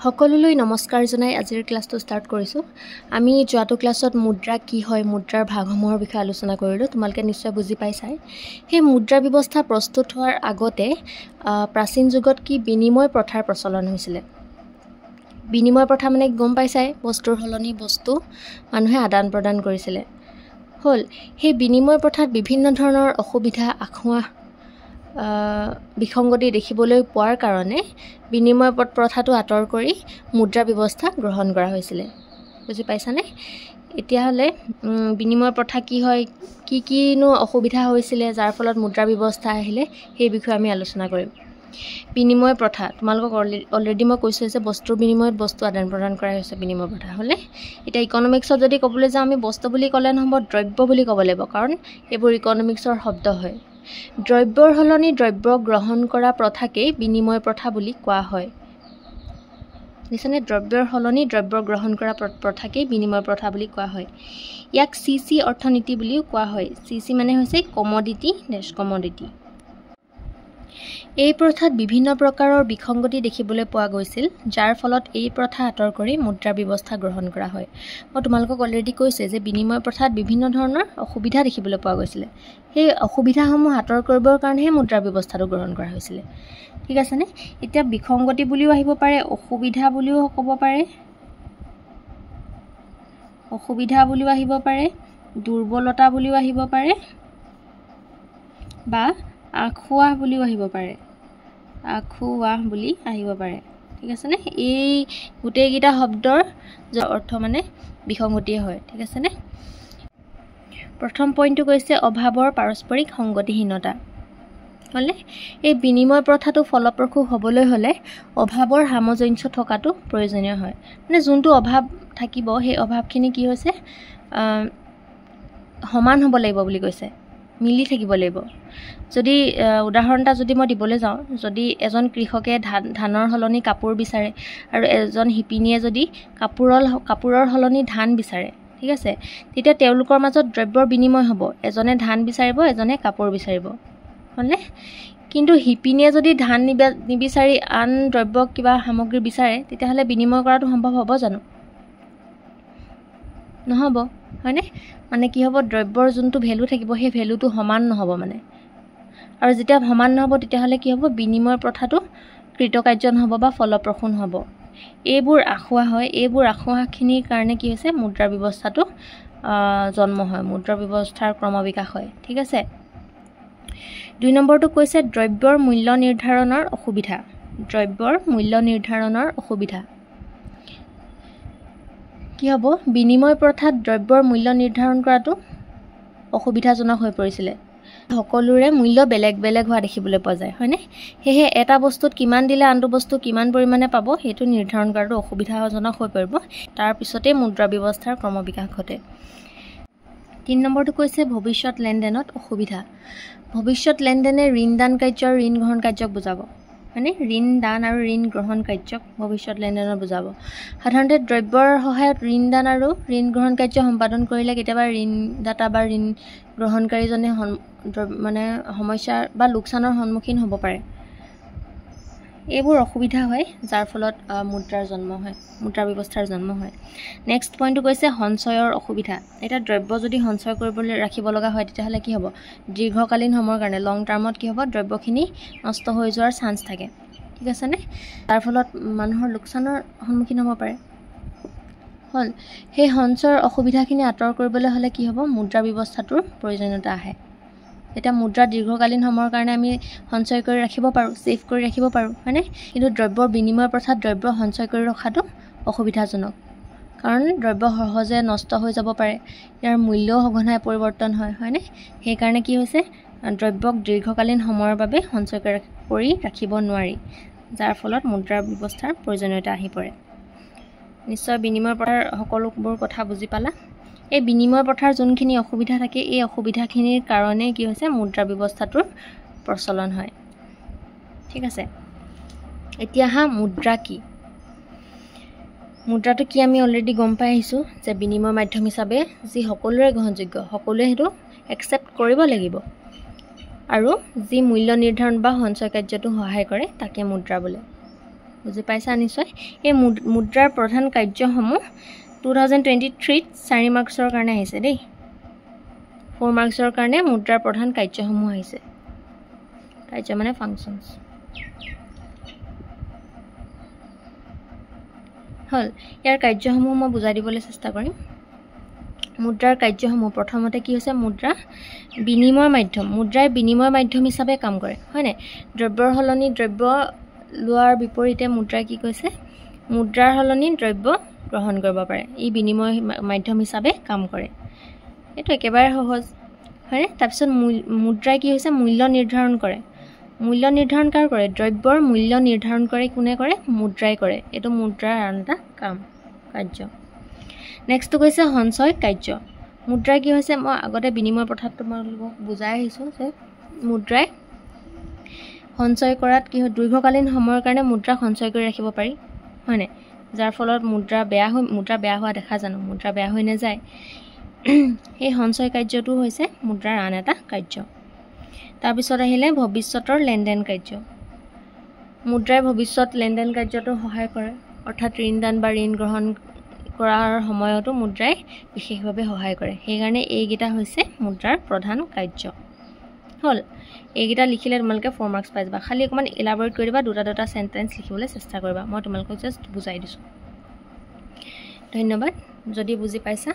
সকলোলৈ নমস্কাৰ জনাই আজিৰ ক্লাছটো ষ্টাৰ্ট কৰিছোঁ। আমি যোৱাটো ক্লাছত মুদ্ৰা কি হয়, মুদ্ৰাৰ ভাগসমূহৰ বিষয়ে আলোচনা কৰিলোঁ। তোমালোকে নিশ্চয় বুজি পাইছাই। সেই মুদ্ৰা ব্যৱস্থা প্ৰস্তুত হোৱাৰ আগতে প্ৰাচীন যুগত কি বিনিময় প্ৰথাৰ প্ৰচলন হৈছিলে। বিনিময় প্ৰথা মানে গম পাইছাই, বস্তুৰ সলনি বস্তু মানুহে আদান প্ৰদান কৰিছিলে। হ'ল সেই বিনিময় প্ৰথাত বিভিন্ন ধৰণৰ অসুবিধা আঁসোৱাহ বিসংগতি দেখিবলৈ পোৱাৰ কাৰণে বিনিময় প্ৰথাটো আঁতৰ কৰি মুদ্ৰা ব্যৱস্থা গ্ৰহণ কৰা হৈছিলে। বুজি পাইছানে? এতিয়াহ'লে বিনিময় প্ৰথা কি হয়, কিনো অসুবিধা হৈছিলে যাৰ ফলত মুদ্ৰা ব্যৱস্থা আহিলে, সেই বিষয়ে আমি আলোচনা কৰিম। বিনিময় প্ৰথা তোমালোকক অলৰেডি মই কৈছোঁ যে বস্তুৰ বিনিময়ত বস্তু আদান প্ৰদান কৰা হৈছে বিনিময় প্ৰথা হ'লে। এতিয়া ইকনমিক্সত যদি ক'বলৈ যাওঁ, আমি বস্তু বুলি ক'লে নহ'ব, দ্ৰব্য বুলি ক'ব লাগিব, কাৰণ এইবোৰ ইকনমিক্সৰ শব্দ হয়। দ্ৰব্যৰ সলনি দ্ৰব্য গ্ৰহণ কৰা প্ৰথাকেই বিনিময় প্ৰথা বুলি কোৱা হয়। বুজিছানে? দ্ৰব্যৰ সলনি দ্ৰব্য গ্ৰহণ কৰা প্ৰথাকেই বিনিময় প্ৰথা বুলি কোৱা হয়। ইয়াক CC অৰ্থনীতি বুলিও কোৱা হয়। CC মানে হৈছে কমডিটি। এই প্ৰথাত বিভিন্ন প্ৰকাৰৰ বিসংগতি দেখিবলৈ পোৱা গৈছিল, যাৰ ফলত এই প্ৰথা আঁতৰ কৰি মুদ্ৰা ব্যৱস্থা গ্ৰহণ কৰা হয়। মই তোমালোকক অলৰেডি কৈছে যে বিনিময় প্ৰথাত বিভিন্ন ধৰণৰ অসুবিধা দেখিবলৈ পোৱা গৈছিলে। সেই অসুবিধাসমূহ আঁতৰ কৰিবৰ কাৰণেহে মুদ্ৰা ব্যৱস্থাটো গ্ৰহণ কৰা হৈছিলে। ঠিক আছেনে? এতিয়া বিসংগতি বুলিও আহিব পাৰে, অসুবিধা বুলিও ক'ব পাৰে, আহিব পাৰে, দুৰ্বলতা বুলিও আহিব পাৰে, বা আঁসোৱাহ বুলিও আহিব পাৰে। ঠিক আছেনে? এই গোটেইকেইটা শব্দৰ অৰ্থ মানে বিসংগতিয়ে হয়। ঠিক আছেনে? প্ৰথম পইণ্টটো কৈছে অভাৱৰ পাৰস্পৰিক সংগতিহীনতা। হ'লে এই বিনিময় প্ৰথাটো ফলপ্ৰসূ হ'বলৈ হ'লে অভাৱৰ সামঞ্জস্য থকাটো প্ৰয়োজনীয় হয়। মানে যোনটো অভাৱ থাকিব, সেই অভাৱখিনি কি হৈছে সমান হ'ব লাগিব বুলি কৈছে, মিলি থাকিব লাগিব। যদি উদাহৰণ এটা যদি মই দিবলৈ যাওঁ, যদি এজন কৃষকে ধানৰ সলনি কাপোৰ বিচাৰে আৰু এজন শিপিনীয়ে যদি কাপোৰৰ সলনি ধান বিচাৰে, ঠিক আছে, তেতিয়া তেওঁলোকৰ মাজত দ্ৰব্যৰ বিনিময় হ'ব। এজনে ধান বিচাৰিব, এজনে কাপোৰ বিচাৰিব, হ'লনে? কিন্তু শিপিনীয়ে যদি ধান নিবিচাৰি আন দ্ৰব্য কিবা সামগ্ৰী বিচাৰে, তেতিয়াহ'লে বিনিময় কৰাটো সম্ভৱ হ'ব জানো? নহ'ব, হয়নে? মানে কি হ'ব, দ্ৰব্যৰ যোনটো ভেলু থাকিব, সেই ভেলুটো সমান নহ'ব মানে। আৰু যেতিয়া সমান নহ'ব, তেতিয়াহ'লে কি হ'ব, বিনিময় প্ৰথাটো কৃতকাৰ্য নহ'ব বা ফলপ্ৰসূ নহ'ব। এইবোৰ আঁসোৱাহ হয়। এইবোৰ আঁসোৱাহখিনিৰ কাৰণে কি হৈছে, মুদ্ৰা ব্যৱস্থাটো জন্ম হয়, মুদ্ৰা ব্যৱস্থাৰ ক্ৰমবিকাশ হয়। ঠিক আছে? 2 নম্বৰটো কৈছে দ্ৰব্যৰ মূল্য নিৰ্ধাৰণৰ অসুবিধা। কি হ'ব, বিনিময় প্ৰথাত দ্ৰব্যৰ মূল্য নিৰ্ধাৰণ কৰাটো অসুবিধাজনক হৈ পৰিছিলে। সকলোৰে মূল্য বেলেগ বেলেগ হোৱা দেখিবলৈ পোৱা যায়, হয়নে? সেয়েহে এটা বস্তুত কিমান দিলে আনটো বস্তু কিমান পৰিমাণে পাব, সেইটো নিৰ্ধাৰণ কৰাটো অসুবিধাজনক হৈ পৰিব। তাৰ পিছতেই মুদ্ৰা ব্যৱস্থাৰ ক্ৰমবিকাশ ঘটে। 3 নম্বৰটো কৈছে ভৱিষ্যত লেনদেনত অসুবিধা। ভৱিষ্যত লেনদেনে ঋণ দান কাৰ্য আৰু ঋণ গ্ৰহণ কাৰ্যক বুজাব, হয়নে? ঋণ দান আৰু ঋণ গ্ৰহণ কাৰ্যক ভৱিষ্যত লেনদেনত বুজাব। সাধাৰণতে দ্ৰব্যৰ সহায়ত ঋণ দান আৰু ঋণ গ্ৰহণ কাৰ্য সম্পাদন কৰিলে কেতিয়াবা ঋণদাতা বা ঋণ গ্ৰহণকাৰীজনে মানে সমস্যাৰ বা লোকচানৰ সন্মুখীন হ'ব পাৰে। এইবোৰ অসুবিধা হয়, যাৰ ফলত মুদ্ৰা ব্যৱস্থাৰ জন্ম হয়। নেক্সট পইণ্টটো কৈছে সঞ্চয়ৰ অসুবিধা। এতিয়া দ্ৰব্য যদি সঞ্চয় কৰিবলৈ ৰাখিব লগা হয়, তেতিয়াহ'লে কি হ'ব, দীৰ্ঘকালীন সময়ৰ কাৰণে লং টাৰ্মত কি হ'ব, দ্ৰব্যখিনি নষ্ট হৈ যোৱাৰ চান্স থাকে। ঠিক আছেনে? তাৰ ফলত মানুহৰ লোকচানৰ সন্মুখীন হ'ব পাৰে। হ'ল, সেই সঞ্চয়ৰ অসুবিধাখিনি আঁতৰ কৰিবলৈ হ'লে কি হ'ব, মুদ্ৰা ব্যৱস্থাটোৰ প্ৰয়োজনীয়তা আহে। এতিয়া মুদ্ৰা দীৰ্ঘকালীন সময়ৰ কাৰণে আমি সঞ্চয় কৰি ৰাখিব পাৰোঁ, ছেভ কৰি ৰাখিব পাৰোঁ, হয়নে? কিন্তু দ্ৰব্যৰ বিনিময় প্ৰথাত দ্ৰব্য সঞ্চয় কৰি ৰখাটো অসুবিধাজনক, কাৰণ দ্ৰব্য সহজে নষ্ট হৈ যাব পাৰে, ইয়াৰ মূল্যও সঘনাই পৰিৱৰ্তন হয়, হয়নে? সেইকাৰণে কি হৈছে, দ্ৰব্যক দীৰ্ঘকালীন সময়ৰ বাবে সঞ্চয় কৰি ৰাখিব নোৱাৰি, যাৰ ফলত মুদ্ৰা ব্যৱস্থাৰ প্ৰয়োজনীয়তা আহি পৰে। নিশ্চয় বিনিময় প্ৰথাৰ সকলোবোৰ কথা বুজি পালা। এই বিনিময় প্ৰথাৰ যোনখিনি অসুবিধা থাকে, এই অসুবিধাখিনিৰ কাৰণে কি হৈছে, মুদ্ৰা ব্যৱস্থাটোৰ প্ৰচলন হয়। ঠিক আছে? এতিয়া মুদ্ৰা কি? মুদ্ৰাটো কি আমি অলৰেডি গম পাই আহিছোঁ যে বিনিময় মাধ্যম হিচাপে যি সকলোৰে গ্ৰহণযোগ্য, সকলোৱে সেইটো একচেপ্ট কৰিব লাগিব, আৰু যি মূল্য নিৰ্ধাৰণ বা সঞ্চয় কাৰ্যটো সহায় কৰে, তাকে মুদ্ৰা বোলে। বুজি পাইছা নিশ্চয় এই মুদ্ৰাৰ প্ৰধান কাৰ্যসমূহ 2023 4 মাৰ্কছৰ কাৰণে আহিছে দেই 4 মাৰ্কছৰ কাৰণে মুদ্ৰাৰ প্ৰধান কাৰ্যসমূহ আহিছে কাৰ্য মানে ফাংচনছ হল ইয়াৰ কাৰ্যসমূহ মই বুজাই দিবলৈ চেষ্টা কৰিম মুদ্ৰাৰ কাৰ্যসমূহ প্ৰথমতে কি হৈছে মুদ্ৰা বিনিময় মাধ্যম মুদ্ৰাই বিনিময় মাধ্যম হিচাপে কাম কৰে হয় নাই দ্ৰব্যৰ হলনি দ্ৰব্য লোৱাৰ বিপৰীতে মুদ্ৰাই কি কৈছে মুদ্ৰাৰ হলনি দ্ৰব্য গ্ৰহণ কৰিব পাৰে ই বিনিময় মাধ্যম হিচাপে কাম কৰে এটো একেবাৰে সহজ হয় তাৰপিছত মুদ্ৰাই কি হৈছে মূল্য নিৰ্ধাৰণ কৰে মূল্য নিৰ্ধাৰণ কাৰ কৰে দ্ৰব্যৰ মূল্য নিৰ্ধাৰণ কৰে কোনে কৰে মুদ্ৰাই কৰে এটো মুদ্ৰাৰ আনটা কাম কাৰ্য নেক্সট কৈছে সঞ্চয় কাৰ্য মুদ্ৰা কি হৈছে মই আগতে বিনিময় প্ৰথাটো মই বুজাই আহিছো যে মুদ্ৰাই সঞ্চয় কৰাত কি হয় দীৰ্ঘকালীন সময়ৰ কাৰণে মুদ্ৰা সঞ্চয় কৰি ৰাখিব পাৰি হয় নাই যাৰ ফলত মুদ্ৰা বেয়া হোৱা দেখা জানো মুদ্ৰা বেয়া হৈ নাযায় এই সঞ্চয় কাৰ্যটো হৈছে মুদ্ৰাৰ আন এটা কাৰ্য তাৰ পিছত আহিলে ভৱিষ্যতৰ লেনদেন কাৰ্য মুদ্ৰাই ভৱিষ্যত লেনদেন কাৰ্যটো সহায় কৰে অৰ্থাৎ ঋণদান বা ঋণ গ্ৰহণ কৰাৰ সময়তো মুদ্ৰাই বিশেষভাৱে সহায় কৰে সেইকাৰণে এইগিটা হৈছে মুদ্ৰাৰ প্ৰধান কাৰ্য হল এইগিটা লিখিলে তোমালোকে 4 মাৰ্কছ পাই যাবা খালি অকমান এলাবৰেট কৰি দিবা দুটা সেন্টেন্স লিখিবলৈ চেষ্টা কৰিবা মই তোমালোকক জাস্ট বুজাই দিছো ধন্যবাদ যদি বুজি পাইছা